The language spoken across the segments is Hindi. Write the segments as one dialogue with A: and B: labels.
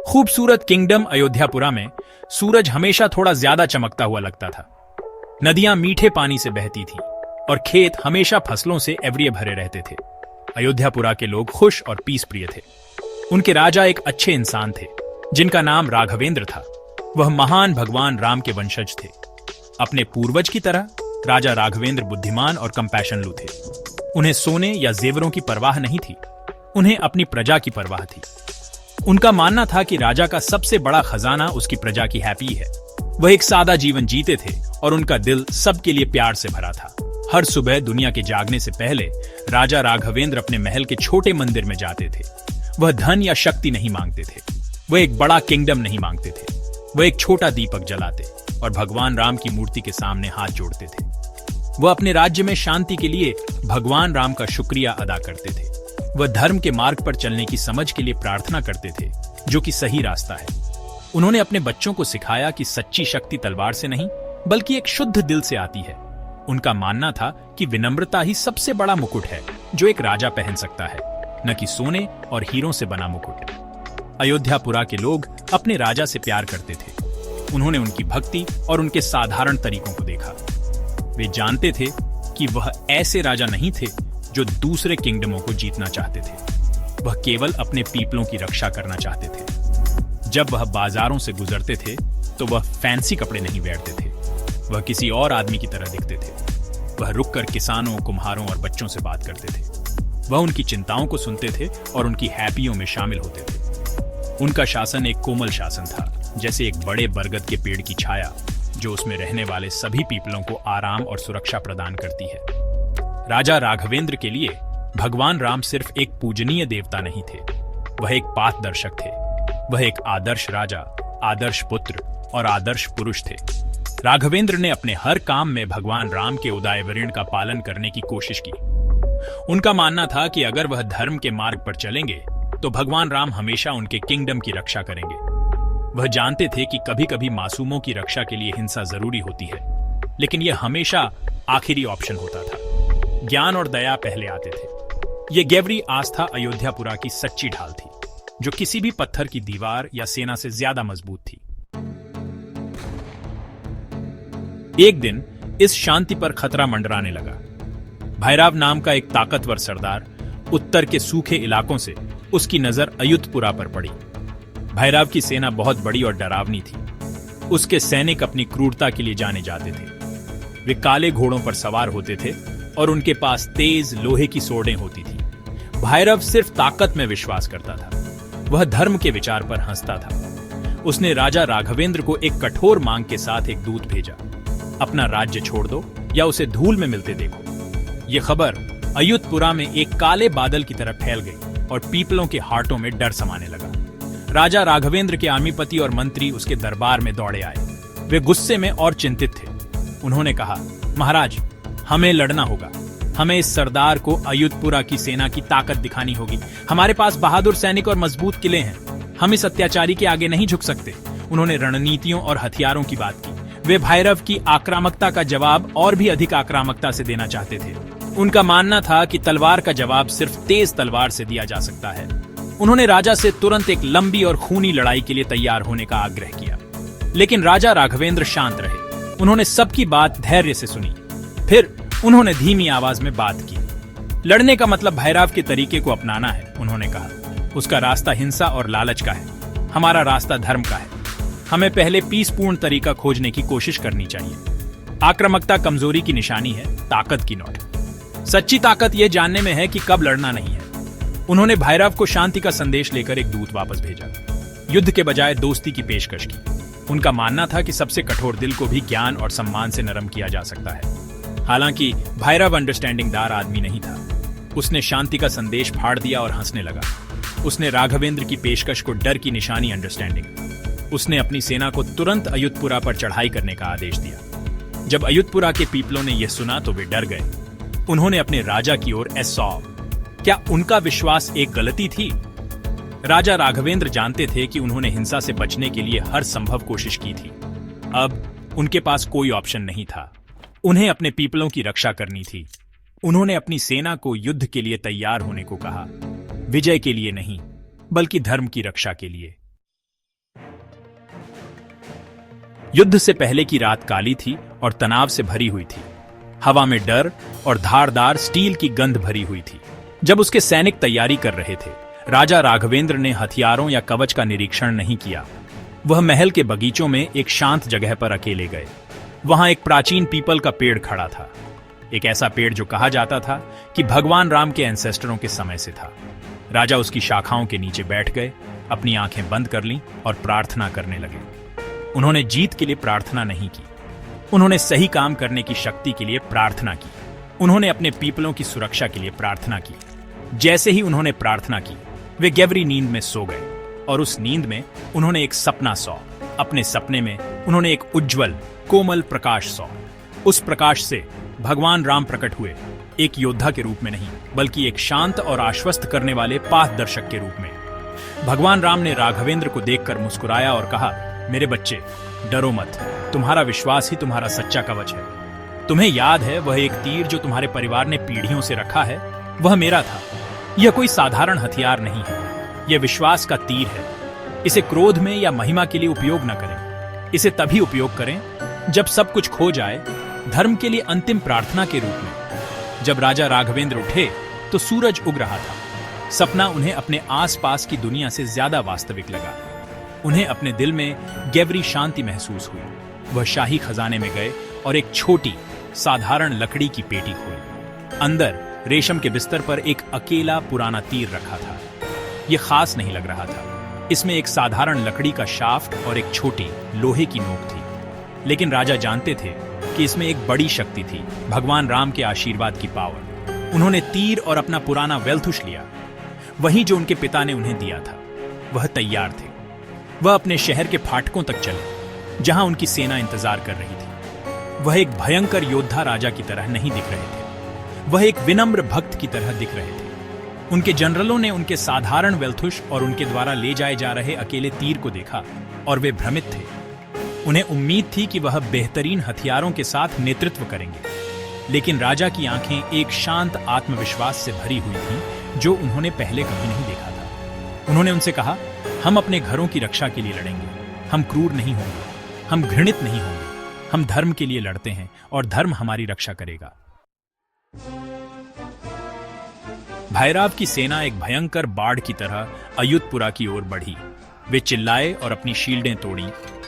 A: खूबसूरत किंगडम अयोध्यापुरा में सूरज हमेशा थोड़ा ज्यादा चमकता हुआ लगता था। नदियां मीठे पानी से बहती थीं और खेत हमेशा फसलों से एवरिये भरे रहते थे। अयोध्यापुरा के लोग खुश और पीस प्रिय थे। उनके राजा एक अच्छे इंसान थे जिनका नाम राघवेंद्र था। वह महान भगवान राम के वंशज थे। अपने पूर्वज की तरह राजा राघवेंद्र बुद्धिमान और कंपैशनलू थे। उन्हें सोने या जेवरों की परवाह नहीं थी, उन्हें अपनी प्रजा की परवाह थी। उनका मानना था कि राजा का सबसे बड़ा खजाना उसकी प्रजा की हैप्पी है। वह एक सादा जीवन जीते थे और उनका दिल सबके लिए प्यार से भरा था। हर सुबह दुनिया के जागने से पहले राजा राघवेंद्र अपने महल के छोटे मंदिर में जाते थे। वह धन या शक्ति नहीं मांगते थे, वह एक बड़ा किंगडम नहीं मांगते थे। वह एक छोटा दीपक जलाते और भगवान राम की मूर्ति के सामने हाथ जोड़ते थे। वह अपने राज्य में शांति के लिए भगवान राम का शुक्रिया अदा करते थे। वह धर्म के मार्ग पर चलने की समझ के लिए प्रार्थना करते थे, जो कि सही रास्ता है। उन्होंने अपने बच्चों को सिखाया कि सच्ची शक्ति तलवार से नहीं बल्कि एक शुद्ध दिल से आती है। उनका मानना था कि विनम्रता ही सबसे बड़ा मुकुट है जो एक राजा पहन सकता है, न कि सोने और हीरों से बना मुकुट। अयोध्यापुरा के लोग अपने राजा से प्यार करते थे। उन्होंने उनकी भक्ति और उनके साधारण तरीकों को देखा। वे जानते थे कि वह ऐसे राजा नहीं थे जो दूसरे किंगडमों को जीतना चाहते थे। वह केवल अपने पीपलों की रक्षा करना चाहते थे। जब वह बाजारों से गुजरते थे तो वह फैंसी कपड़े नहीं पहनते थे। वह किसी और आदमी की तरह दिखते थे। वह रुककर किसानों, कुम्हारों और बच्चों से बात करते थे। वह उनकी चिंताओं को सुनते थे और उनकी हैप्पियों में शामिल होते थे। उनका शासन एक कोमल शासन था, जैसे एक बड़े बरगद के पेड़ की छाया जो उसमें रहने वाले सभी पीपलों को आराम और सुरक्षा प्रदान करती है। राजा राघवेंद्र के लिए भगवान राम सिर्फ एक पूजनीय देवता नहीं थे, वह एक पाथदर्शक थे। वह एक आदर्श राजा, आदर्श पुत्र और आदर्श पुरुष थे। राघवेंद्र ने अपने हर काम में भगवान राम के उदायवरीण का पालन करने की कोशिश की। उनका मानना था कि अगर वह धर्म के मार्ग पर चलेंगे तो भगवान राम हमेशा उनके किंगडम की रक्षा करेंगे। वह जानते थे कि कभी कभी मासूमों की रक्षा के लिए हिंसा जरूरी होती है, लेकिन यह हमेशा आखिरी ऑप्शन होता था। ज्ञान और दया पहले आते थे। यह गहरी आस्था अयोध्यापुरा की सच्ची ढाल थी, जो किसी भी पत्थर की दीवार या सेना से ज्यादा मजबूत थी। एक दिन इस शांति पर खतरा मंडराने लगा। भैरव नाम का एक ताकतवर सरदार उत्तर के सूखे इलाकों से उसकी नजर अयोध्यापुरा पर पड़ी। भैरव की सेना बहुत बड़ी और डरावनी थी। उसके सैनिक अपनी क्रूरता के लिए जाने जाते थे। वे काले घोड़ों पर सवार होते थे और उनके पास तेज लोहे की सोर्डें होती थी। भैरव सिर्फ ताकत में विश्वास करता था। वह धर्म के विचार पर हंसता था। उसने राजा राघवेंद्र को एक कठोर मांग के साथ एक दूत भेजा, अपना राज्य छोड़ दो या उसे धूल में मिलते देखो। यह खबर अयोध्यापुरा में एक काले बादल की तरह फैल गई और पीपलों के हार्टों में डर समाने लगा। राजा राघवेंद्र के आर्मीपति और मंत्री उसके दरबार में दौड़े आए। वे गुस्से में और चिंतित थे। उन्होंने कहा, महाराज, हमें लड़ना होगा। हमें इस सरदार को अयोध्यापुरा की सेना की ताकत दिखानी होगी। हमारे पास बहादुर सैनिक और मजबूत किले हैं। हम इस अत्याचारी के आगे नहीं झुक सकते। उन्होंने रणनीतियों और हथियारों की बात की। वे भैरव की आक्रामकता का जवाब और भी अधिक आक्रामकता से देना चाहते थे। उनका मानना था कि तलवार का जवाब सिर्फ तेज तलवार से दिया जा सकता है। उन्होंने राजा से तुरंत एक लंबी और खूनी लड़ाई के लिए तैयार होने का आग्रह किया, लेकिन राजा राघवेंद्र शांत रहे। उन्होंने सबकी बात धैर्य से सुनी। फिर उन्होंने धीमी आवाज में बात की। लड़ने का मतलब भैरव के तरीके को अपनाना है, उन्होंने कहा। उसका रास्ता हिंसा और लालच का है, हमारा रास्ता धर्म का है। हमें पहले पीसपूर्ण तरीका खोजने की कोशिश करनी चाहिए। आक्रामकता कमजोरी की निशानी है, ताकत की नोट। सच्ची ताकत यह जानने में है कि कब लड़ना नहीं है। उन्होंने भैरव को शांति का संदेश लेकर एक दूत वापस भेजा। युद्ध के बजाय दोस्ती की पेशकश की। उनका मानना था कि सबसे कठोर दिल को भी ज्ञान और सम्मान से नरम किया जा सकता है। हालांकि भैरव अंडरस्टैंडिंगदार आदमी नहीं था। उसने शांति का संदेश फाड़ दिया और हंसने लगा। उसने राघवेंद्र की पेशकश को डर की निशानी अंडरस्टैंडिंग। उसने अपनी सेना को तुरंत अयोध्यापुरा पर चढ़ाई करने का आदेश दिया। जब अयोध्यापुरा के पीपलों ने यह सुना तो वे डर गए। उन्होंने अपने राजा की ओर सौ। क्या उनका विश्वास एक गलती थी? राजा राघवेंद्र जानते थे कि उन्होंने हिंसा से बचने के लिए हर संभव कोशिश की थी। अब उनके पास कोई ऑप्शन नहीं था। उन्हें अपने पीपलों की रक्षा करनी थी। उन्होंने अपनी सेना को युद्ध के लिए तैयार होने को कहा, विजय के लिए नहीं बल्कि धर्म की रक्षा के लिए। युद्ध से पहले की रात काली थी और तनाव से भरी हुई थी। हवा में डर और धारदार स्टील की गंध भरी हुई थी। जब उसके सैनिक तैयारी कर रहे थे, राजा राघवेंद्र ने हथियारों या कवच का निरीक्षण नहीं किया। वह महल के बगीचों में एक शांत जगह पर अकेले गए। वहां एक प्राचीन पीपल का पेड़ खड़ा था, एक ऐसा पेड़ जो कहा जाता था कि भगवान राम के एंसेस्टरों के समय से था। राजा उसकी शाखाओं के नीचे बैठ गए, अपनी आंखें बंद कर लीं और प्रार्थना करने लगे। उन्होंने जीत के लिए प्रार्थना नहीं की, उन्होंने सही काम करने की शक्ति के लिए प्रार्थना की। उन्होंने अपने पीपलों की सुरक्षा के लिए प्रार्थना की। जैसे ही उन्होंने प्रार्थना की, वे गहरी नींद में सो गए और उस नींद में उन्होंने एक सपना सौ। अपने सपने में उन्होंने एक उज्जवल कोमल प्रकाश सौ। उस प्रकाश से भगवान राम प्रकट हुए, एक योद्धा के रूप में नहीं, बल्कि एक शांत और आश्वस्त करने वाले पाथदर्शक के रूप में। भगवान राम ने राघवेंद्र को देखकर मुस्कुराया और कहा, मेरे बच्चे, डरो मत, तुम्हारा विश्वास ही तुम्हारा सच्चा कवच है। तुम्हें याद है वह एक तीर जो तुम्हारे परिवार ने पीढ़ियों से रखा है, वह मेरा था। यह कोई साधारण हथियार नहीं है, यह विश्वास का तीर है। इसे क्रोध में या महिमा के लिए उपयोग न करें, इसे तभी उपयोग करें जब सब कुछ खो जाए, धर्म के लिए अंतिम प्रार्थना के रूप में। जब राजा राघवेंद्र उठे तो सूरज उग रहा था। सपना उन्हें अपने आसपास की दुनिया से ज्यादा वास्तविक लगा। उन्हें अपने दिल में गहरी शांति महसूस हुई। वह शाही खजाने में गए और एक छोटी साधारण लकड़ी की पेटी खोली। अंदर रेशम के बिस्तर पर एक अकेला पुराना तीर रखा था। यह खास नहीं लग रहा था। इसमें एक साधारण लकड़ी का शाफ्ट और एक छोटी लोहे की नोक थी। लेकिन राजा जानते थे कि इसमें एक बड़ी शक्ति थी, भगवान राम के आशीर्वाद की पावर। उन्होंने तीर और अपना पुराना वेल्थुश लिया, वही जो उनके पिता ने उन्हें दिया था। वह तैयार थे। वह अपने शहर के फाटकों तक चले, जहां उनकी सेना इंतजार कर रही थी। वह एक भयंकर योद्धा राजा की तरह नहीं दिख रहे थे, वह एक विनम्र भक्त की तरह दिख रहे थे। उनके जनरलों ने उनके साधारण वेल्थुश और उनके द्वारा ले जाए जा रहे अकेले तीर को देखा और वे भ्रमित थे। उन्हें उम्मीद थी कि वह बेहतरीन हथियारों के साथ नेतृत्व करेंगे, लेकिन राजा की आंखें एक शांत आत्मविश्वास से भरी हुई थीं, जो उन्होंने पहले कभी नहीं देखा था। उन्होंने उनसे कहा, हम अपने घरों की रक्षा के लिए लड़ेंगे, हम क्रूर नहीं होंगे, हम घृणित नहीं होंगे, हम धर्म के लिए लड़ते हैं और धर्म हमारी रक्षा करेगा। भैरव की सेना एक भयंकर बाढ़ की तरह अयोध्यपुरा की ओर बढ़ी। वे चिल्लाए और अपनी शील्डें तोड़ी,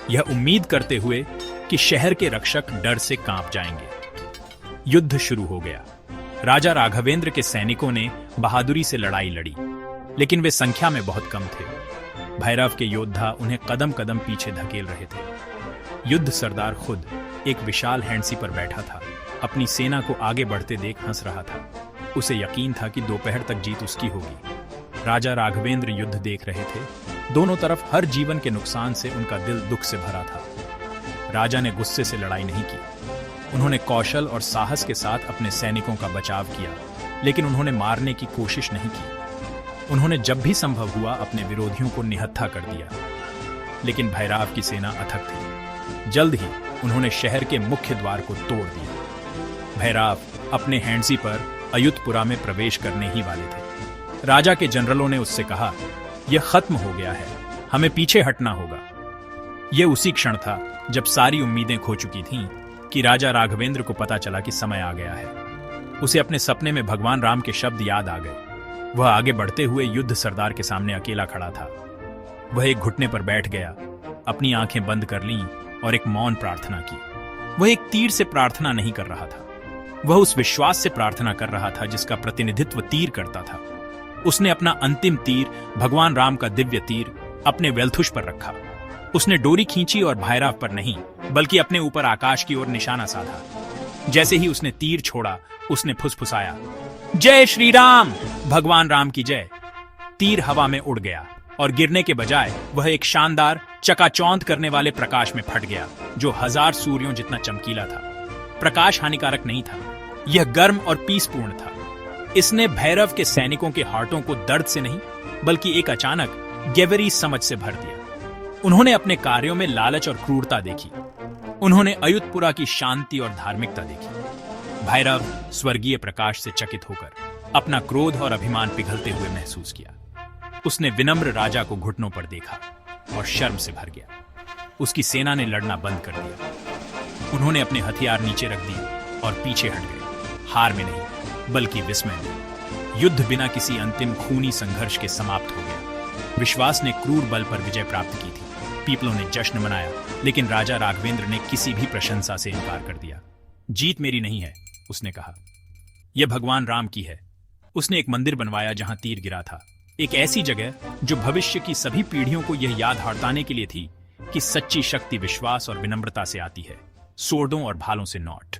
A: यह उम्मीद करते हुए कि शहर के रक्षक डर से कांप जाएंगे। युद्ध शुरू हो गया। राजा राघवेंद्र के सैनिकों ने बहादुरी से लड़ाई लड़ी, लेकिन वे संख्या में बहुत कम थे। भैरव के योद्धा उन्हें कदम कदम पीछे धकेल रहे थे। युद्ध सरदार खुद एक विशाल हैंडसी पर बैठा था, अपनी सेना को आगे बढ़ते देख हंस रहा था। उसे यकीन था कि दोपहर तक जीत उसकी होगी। राजा राघवेंद्र युद्ध देख रहे थे। दोनों तरफ हर जीवन के नुकसान से उनका दिल दुख से भरा था। राजा ने गुस्से से लड़ाई नहीं की। उन्होंने कौशल और साहस के साथ अपने सैनिकों का बचाव किया, लेकिन उन्होंने मारने की कोशिश नहीं की। उन्होंने जब भी संभव हुआ अपने विरोधियों को निहत्था कर दिया। लेकिन भैरव की सेना अथक थी। जल्द ही उन्होंने शहर के मुख्य द्वार को तोड़ दिया। भैरव अपने हैंडसी पर अयोध्यपुरा में प्रवेश करने ही वाले थे। राजा के जनरलों ने उससे कहा, यह खत्म हो गया है, हमें पीछे हटना होगा। यह उसी क्षण था जब सारी उम्मीदें खो चुकी थीं कि राजा राघवेंद्र को पता चला कि समय आ गया है। उसे अपने सपने में भगवान राम के शब्द याद आ गए। वह आगे बढ़ते हुए युद्ध सरदार के सामने अकेला खड़ा था। वह एक घुटने पर बैठ गया, अपनी आंखें बंद कर लीं और एक मौन प्रार्थना की। वह एक तीर से प्रार्थना नहीं कर रहा था, वह उस विश्वास से प्रार्थना कर रहा था जिसका प्रतिनिधित्व तीर करता था। उसने अपना अंतिम तीर, भगवान राम का दिव्य तीर, अपने वेल्थुश पर रखा। उसने डोरी खींची और भैरव पर नहीं, बल्कि अपने ऊपर आकाश की ओर निशाना साधा। जैसे ही उसने तीर छोड़ा, उसने फुसफुसाया, जय श्री राम, भगवान राम की जय। तीर हवा में उड़ गया और गिरने के बजाय वह एक शानदार चकाचौंध करने वाले प्रकाश में फट गया, जो 1000 सूर्यों जितना चमकीला था। प्रकाश हानिकारक नहीं था, यह गर्म और पीसपूर्ण था। इसने भैरव के सैनिकों के हार्टों को दर्द से नहीं, बल्कि एक अचानक गहरी समझ से भर दिया। उन्होंने अपने कार्यों में लालच और क्रूरता देखी। उन्होंने अयोध्यपुरा की शांति और धार्मिकता देखी। भैरव स्वर्गीय प्रकाश से चकित होकर अपना क्रोध और अभिमान पिघलते हुए महसूस किया। उसने विनम्र राजा को घुटनों पर देखा और शर्म से भर गया। उसकी सेना ने लड़ना बंद कर दिया। उन्होंने अपने हथियार नीचे रख दिए और पीछे हट गए, हार में नहीं बल्कि विस्मय में। युद्ध बिना किसी अंतिम खूनी संघर्ष के समाप्त हो गया। विश्वास ने क्रूर बल पर विजय प्राप्त की थी। पीपलों ने जश्न मनाया, लेकिन राजा राघवेंद्र ने किसी भी प्रशंसा से इनकार कर दिया। जीत मेरी नहीं है, उसने कहा, यह भगवान राम की है। उसने एक मंदिर बनवाया जहां तीर गिरा था, एक ऐसी जगह जो भविष्य की सभी पीढ़ियों को यह याद हड़ताने के लिए थी कि सच्ची शक्ति विश्वास और विनम्रता से आती है, सोर्डों और भालों से नॉट।